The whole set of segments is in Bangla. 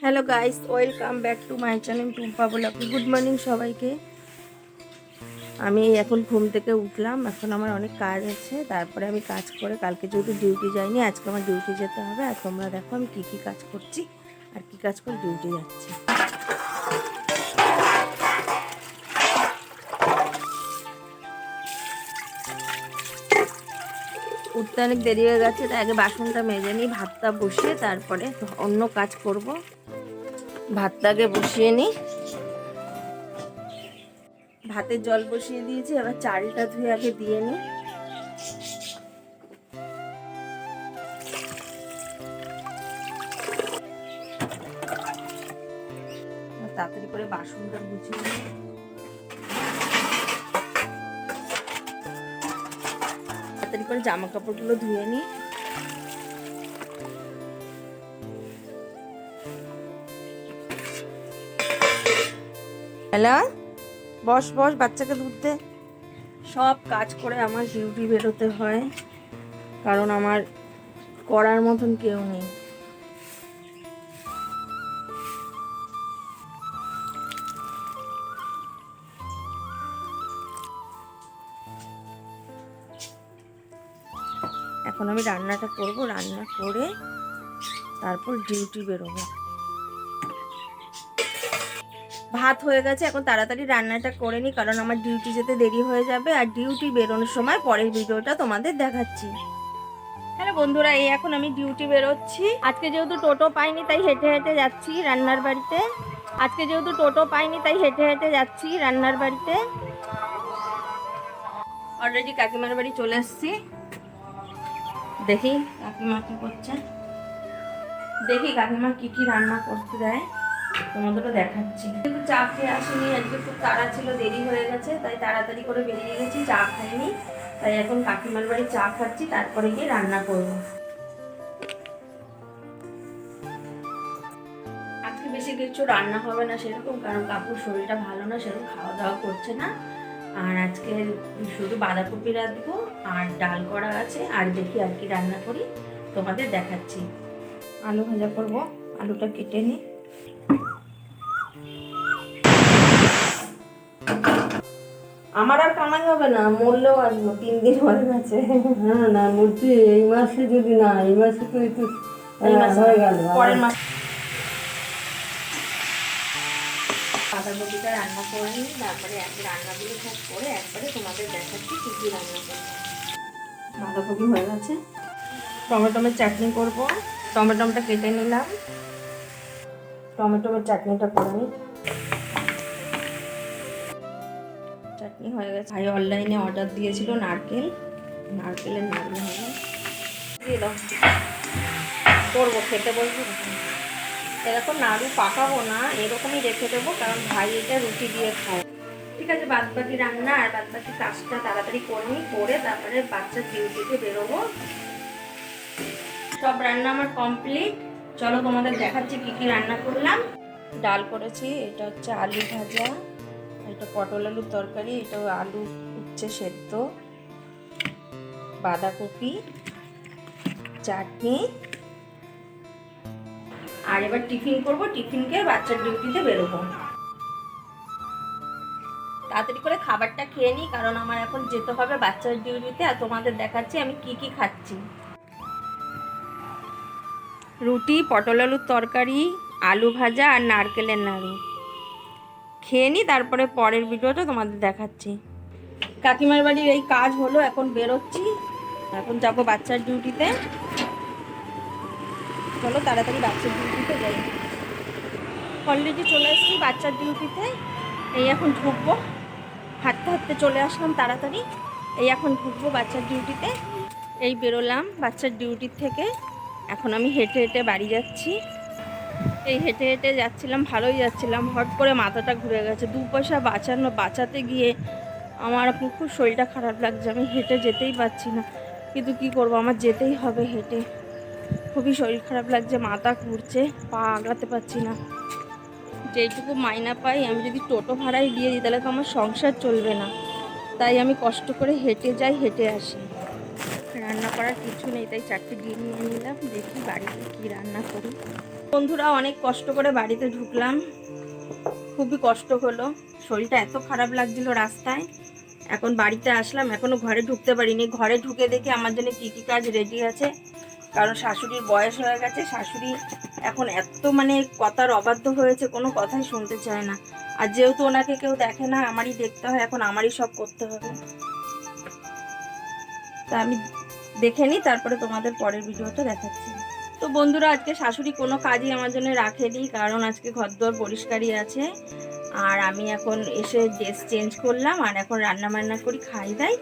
Hello guys, welcome back to my channel Tumpa blog. Good morning সবাইকে। আমি এখন ঘুম থেকে উঠলাম। এখন আমার অনেক কাজ আছে, তারপরে আমি কাজ করে কালকে যেহেতু ডিউটি যাইনি, আজকে আমার ডিউটি যেতে হবে। আর তোমরা দেখো আমি কী কী কাজ করছি আর কী কাজ করে ডিউটি যাচ্ছি। উঠতে অনেক দেরি হয়ে গেছে, তাই আগে বাসনটা মেজে নিই, ভাতটা বসিয়ে তারপরে অন্য কাজ করব। ভাতটা আগে বসিয়ে নিই। ভাতের জল বসিয়ে দিয়েছি, এবার চালটা ধুয়ে আগে দিয়ে নিই। তাড়াতাড়ি করে বাসনটা গুছিয়ে নিই। তাড়াতাড়ি করে জামা কাপড়গুলো ধুয়ে নিই। হ্যালো, বস বস, বাচ্চাকে দুধ দে। সব কাজ করে আমার ডিউটি বেরোতে হয়, কারণ আমার করার মতন কেউ নেই। এখন আমি রান্নাটা করব, রান্না করে তারপর ডিউটি বেরোবো। ভাত হয়ে গেছে, এখন তাড়াতাড়ি রান্নাটা করে নিই, কারণ আমার ডিউটি যেতে দেরি হয়ে যাবে। আর ডিউটি বেরোনোর সময় পরের ভিডিওটা তোমাদের দেখাচ্ছি। হ্যালো বন্ধুরা, এই এখন আমি ডিউটি বেরোচ্ছি। আজকে যেহেতু টোটো পাইনি তাই হেঁটে হেঁটে যাচ্ছি রান্নার বাড়িতে। অলরেডি কাকিমার বাড়ি চলে এসেছি। দেখি কাকিমা কি করছে, দেখি কাকিমা কি কি রান্না করতে দেয়, তোমাদেরও দেখাচ্ছি। কিন্তু চা খেয়ে আসিনি, আজকে খুব তাড়া ছিল, দেরি হয়ে গেছে, তাই তাড়াতাড়ি করে বেরিয়ে গেছি, চা খাইনি। তাই এখন কাকিমার বাড়ি চা খাচ্ছি, তারপরে গিয়ে রান্না করব। আজকে বেশি কিছু রান্না হবে না সেরকম, কারণ কাকুর শরীরটা ভালো না, সেরকম খাওয়া দাওয়া করছে না। আর আজকে শুধু বাঁধাকপি রাঁধবো আর ডাল করা আছে। আর দেখি আর কি রান্না করি, তোমাদের দেখাচ্ছি। আলু ভাজা করব, আলুটা কেটে নিই। আমার আর কামাই হবে না, মরলেও আসবো, 3 দিন হয়ে গেছে। হ্যাঁ না বলছি, এই মাসে যদি না, এই মাসে তো একটু হয়ে গেল, পরের মাস বাঁধাকপিটা রান্না করে নিই, তারপরে রান্নাগুলো সব করে একবারে তোমাদের দেখাচ্ছি কী কী রান্না করবো। বাঁধাকপি হয়ে গেছে, টমেটোমের চাটনি করব। টমেটোটা কেটে নিলাম, টমেটোমের চাটনিটা করে নিই। চাটনি হয়ে গেছে। ভাই অনলাইনে অর্ডার দিয়েছিল নারকেলের নাড়ু হবে, দিয়ে দাও, করবো, খেতে বলবো। এরকম নাড়ু পাকাবো না, এরকমই রেখে দেবো, কারণ ভাই এটা রুটি দিয়ে খায়। ঠিক আছে, বাদবাকি রান্না আর বাদবাকি কাজটা তাড়াতাড়ি করে নিই, করে তারপরে বাচ্চার ডিউটিতে বেরোবো। সব রান্না আমার কমপ্লিট। চলো তোমাদের দেখাচ্ছি কি কি রান্না করলাম। ডাল করেছি, এটা হচ্ছে আলু ভাজা, এটা পটল আলুর তরকারি, এটা আলু উচ্ছে সেদ্ধ, বাঁধাকপি, চাটনি। আর এবার টিফিন করব, টিফিনকে বাচ্চার ডিউটিতে বেরোবো। তাড়াতাড়ি করে খাবারটা খেয়ে নিই, কারণ আমার এখন যেতে হবে বাচ্চার ডিউটিতে। আর তোমাদের দেখাচ্ছি আমি কি কি খাচ্ছি। রুটি, পটল আলুর তরকারি, আলু ভাজা আর নারকেলের নাড়ু খেয়ে নিই, তারপরে পরের ভিডিওটা তোমাদের দেখাচ্ছি। কাকিমার বাড়ির এই কাজ হলো, এখন বেরোচ্ছি, এখন যাবো বাচ্চার ডিউটিতে। চলো তাড়াতাড়ি বাচ্চার ডিউটিতে যাই। অলরেডি চলে এসেছি বাচ্চার ডিউটিতে, এই এখন ঢুকবো। হাঁটতে হাঁটতে চলে আসলাম তাড়াতাড়ি, এই এখন ঢুকবো বাচ্চার ডিউটিতে। এই বেরোলাম বাচ্চার ডিউটির থেকে, এখন আমি হেঁটে হেঁটে বাড়ি যাচ্ছি। এই হেঁটে হেঁটে যাচ্ছিলাম, ভালোই যাচ্ছিলাম, হট করে মাথাটা ঘুরে গেছে। 2 পয়সা বাঁচাতে গিয়ে আমার এখন খুব শরীরটা খারাপ লাগছে। আমি হেঁটে যেতেই পারছি না, কিন্তু কি করব, আমার যেতেই হবে হেঁটে। খুবই শরীর খারাপ লাগছে, মাথা ঘুরছে, পা আগাতে পারছি না। যেইটুকু মাইনা পাই আমি যদি টোটো ভাড়ায় দিয়ে দিই, তাহলে তো আমার সংসার চলবে না। তাই আমি কষ্ট করে হেঁটে যাই, হেঁটে আসি। রান্না করার কিছু নেই, তাই 4টে ডিম নিয়ে নিলাম। দেখি বাড়িতে কী রান্না করি। বন্ধুরা অনেক কষ্ট করে বাড়িতে ঢুকলাম, খুবই কষ্ট হলো, শরীরটা এত খারাপ লাগছিল রাস্তায়। এখন বাড়িতে আসলাম, এখনো ঘরে ঢুকতে পারিনি। ঘরে ঢুকে দেখি আমার জন্য কী কী কাজ রেডি আছে, কারণ শাশুড়ির বয়স হয়ে গেছে। শাশুড়ি এখন এত মানে কথার অবাধ্য হয়েছে, কোনো কথাই শুনতে চায় না। আর যেহেতু ওনাকে কেউ দেখে না, আমারই দেখতে হয়, এখন আমারই সব করতে হবে। তা আমি দেখে নিই, তারপরে তোমাদের পরের ভিডিওটা দেখাচ্ছি। তো বন্ধুরা আজকে শাশুড়ি কোনো কাজই আমার জন্য রাখেনি, কারণ আজকে ঘরদোর পরিষ্কারই আছে। আর আমি এখন এসে ড্রেস চেঞ্জ করলাম, আর এখন রান্না বান্না করি, খাই দাই।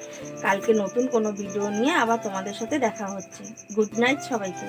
কালকে নতুন কোনো ভিডিও নিয়ে আবার তোমাদের সাথে দেখা হচ্ছে। গুড নাইট সবাইকে।